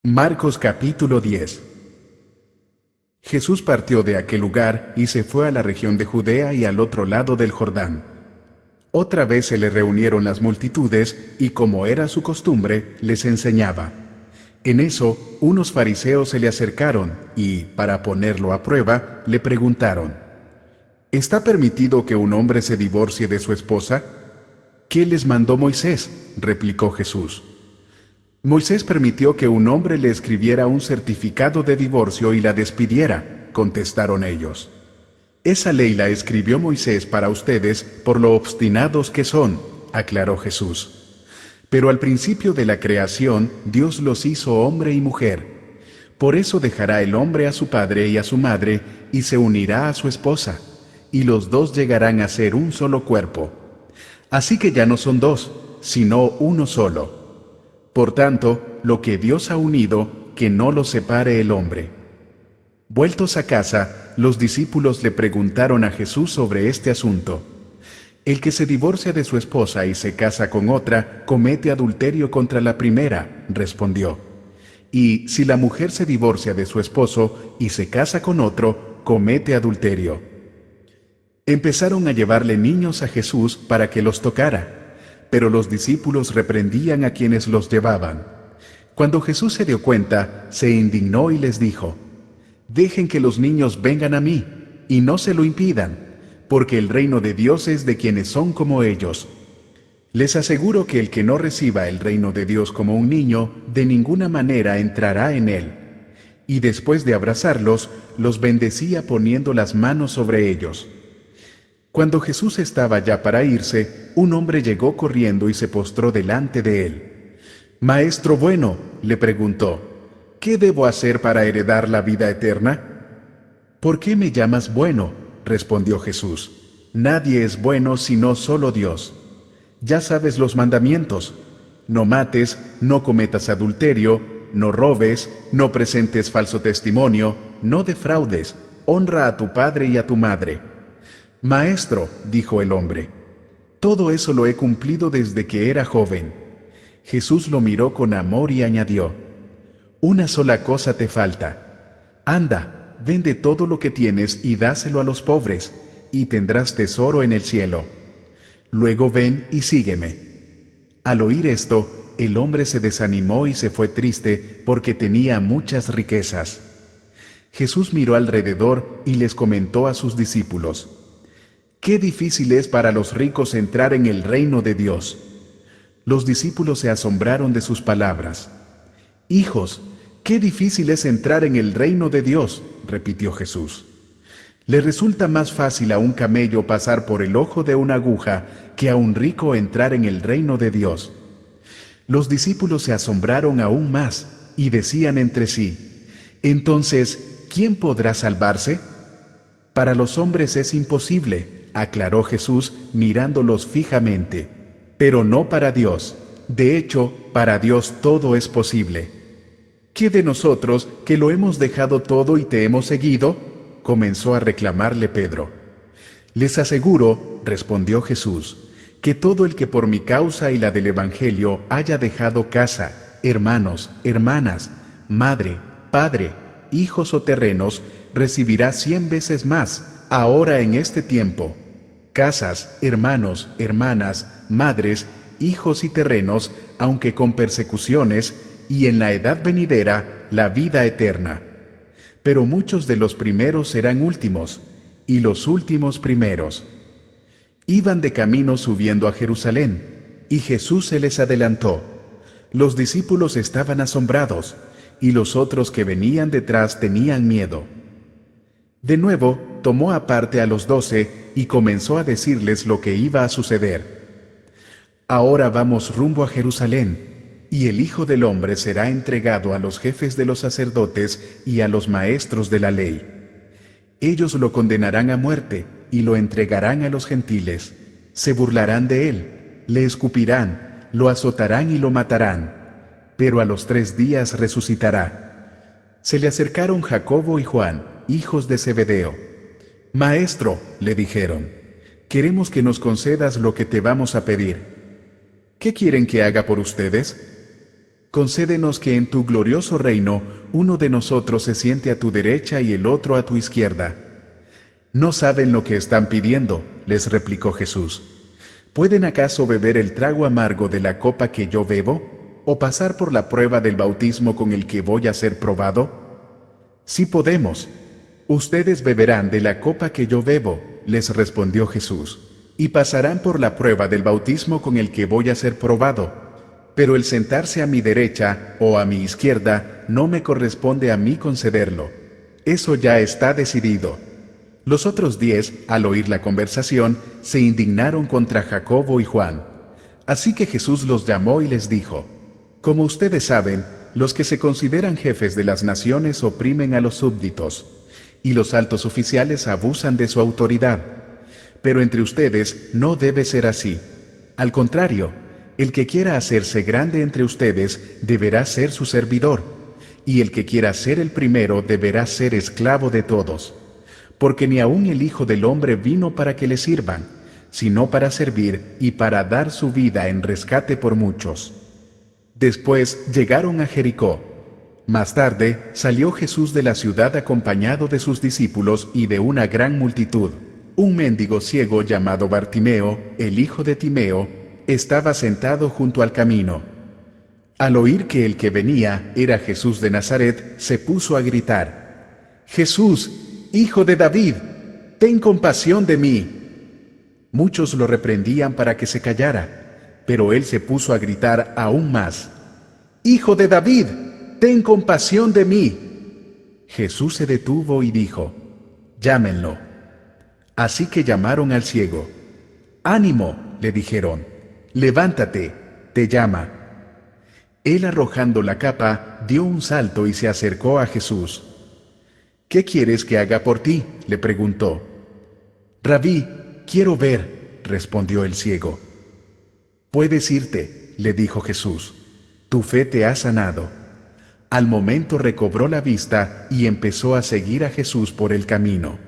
Marcos capítulo 10. Jesús partió de aquel lugar y se fue a la región de Judea y al otro lado del Jordán. Otra vez se le reunieron las multitudes y, como era su costumbre, les enseñaba. En eso, unos fariseos se le acercaron y, para ponerlo a prueba, le preguntaron: ¿Está permitido que un hombre se divorcie de su esposa? ¿Qué les mandó Moisés?, replicó Jesús. Moisés permitió que un hombre le escribiera un certificado de divorcio y la despidiera, contestaron ellos. Esa ley la escribió Moisés para ustedes por lo obstinados que son, aclaró Jesús. Pero al principio de la creación, Dios los hizo hombre y mujer. Por eso dejará el hombre a su padre y a su madre, y se unirá a su esposa, y los dos llegarán a ser un solo cuerpo. Así que ya no son dos, sino uno solo. Por tanto, lo que Dios ha unido, que no lo separe el hombre. Vueltos a casa, los discípulos le preguntaron a Jesús sobre este asunto. El que se divorcia de su esposa y se casa con otra, comete adulterio contra la primera, respondió. Y si la mujer se divorcia de su esposo y se casa con otro, comete adulterio. Empezaron a llevarle niños a Jesús para que los tocara. Pero los discípulos reprendían a quienes los llevaban. Cuando Jesús se dio cuenta, se indignó y les dijo: Dejen que los niños vengan a mí, y no se lo impidan, porque el reino de Dios es de quienes son como ellos. Les aseguro que el que no reciba el reino de Dios como un niño, de ninguna manera entrará en él. Y después de abrazarlos, los bendecía poniendo las manos sobre ellos. Cuando Jesús estaba ya para irse, un hombre llegó corriendo y se postró delante de él. Maestro bueno, le preguntó, ¿qué debo hacer para heredar la vida eterna? ¿Por qué me llamas bueno?, respondió Jesús. Nadie es bueno sino solo Dios. Ya sabes los mandamientos: no mates, no cometas adulterio, no robes, no presentes falso testimonio, no defraudes, honra a tu padre y a tu madre. Maestro, dijo el hombre, todo eso lo he cumplido desde que era joven. Jesús lo miró con amor y añadió: una sola cosa te falta. Anda, vende todo lo que tienes y dáselo a los pobres, y tendrás tesoro en el cielo. Luego ven y sígueme. Al oír esto, el hombre se desanimó y se fue triste porque tenía muchas riquezas. Jesús miró alrededor y les comentó a sus discípulos: ¡Qué difícil es para los ricos entrar en el reino de Dios! Los discípulos se asombraron de sus palabras. Hijos, qué difícil es entrar en el reino de Dios, repitió Jesús. Le resulta más fácil a un camello pasar por el ojo de una aguja que a un rico entrar en el reino de Dios. Los discípulos se asombraron aún más y decían entre sí: entonces, ¿quién podrá salvarse? Para los hombres es imposible, aclaró Jesús mirándolos fijamente, pero no para Dios. De hecho, para Dios todo es posible. ¿Qué de nosotros, que lo hemos dejado todo y te hemos seguido?, comenzó a reclamarle Pedro. Les aseguro, respondió Jesús, que todo el que por mi causa y la del Evangelio haya dejado casa, hermanos, hermanas, madre, padre, hijos o terrenos, recibirá 100 veces más, ahora en este tiempo, casas, hermanos, hermanas, madres, hijos y terrenos, aunque con persecuciones, y en la edad venidera, la vida eterna. Pero muchos de los primeros serán últimos, y los últimos primeros. Iban de camino subiendo a Jerusalén, y Jesús se les adelantó. Los discípulos estaban asombrados, y los otros que venían detrás tenían miedo. De nuevo, tomó aparte a los 12 y comenzó a decirles lo que iba a suceder. Ahora vamos rumbo a Jerusalén, y el Hijo del Hombre será entregado a los jefes de los sacerdotes y a los maestros de la ley. Ellos lo condenarán a muerte y lo entregarán a los gentiles. Se burlarán de él, le escupirán, lo azotarán y lo matarán, pero a los 3 días resucitará. Se le acercaron Jacobo y Juan, hijos de Zebedeo. Maestro, le dijeron, queremos que nos concedas lo que te vamos a pedir. ¿Qué quieren que haga por ustedes? concédenos que en tu glorioso reino uno de nosotros se siente a tu derecha y el otro a tu izquierda. No saben lo que están pidiendo, les replicó Jesús. ¿Pueden acaso beber el trago amargo de la copa que yo bebo, o pasar por la prueba del bautismo con el que voy a ser probado? Sí podemos. Ustedes beberán de la copa que yo bebo, les respondió Jesús, y pasarán por la prueba del bautismo con el que voy a ser probado. Pero el sentarse a mi derecha o a mi izquierda no me corresponde a mí concederlo. Eso ya está decidido. Los otros 10, al oír la conversación, se indignaron contra Jacobo y Juan. Así que Jesús los llamó y les dijo: Como ustedes saben, los que se consideran jefes de las naciones oprimen a los súbditos, y los altos oficiales abusan de su autoridad. Pero entre ustedes no debe ser así. Al contrario, el que quiera hacerse grande entre ustedes deberá ser su servidor, y el que quiera ser el primero deberá ser esclavo de todos. Porque ni aun el Hijo del Hombre vino para que le sirvan, sino para servir y para dar su vida en rescate por muchos. Después llegaron a Jericó. Más tarde salió Jesús de la ciudad acompañado de sus discípulos y de una gran multitud. Un mendigo ciego llamado Bartimeo, el hijo de Timeo, estaba sentado junto al camino. Al oír que el que venía era Jesús de Nazaret, se puso a gritar: «Jesús, Hijo de David, ten compasión de mí». Muchos lo reprendían para que se callara, pero él se puso a gritar aún más: «Hijo de David, ten compasión de mí». Jesús se detuvo y dijo: «Llámenlo». Así que llamaron al ciego. «Ánimo», le dijeron, «levántate, te llama». Él, arrojando la capa, dio un salto y se acercó a Jesús. «¿Qué quieres que haga por ti?», le preguntó. «Rabí, quiero ver», respondió el ciego. «Puedes irte», le dijo Jesús, «tu fe te ha sanado». Al momento recobró la vista y empezó a seguir a Jesús por el camino.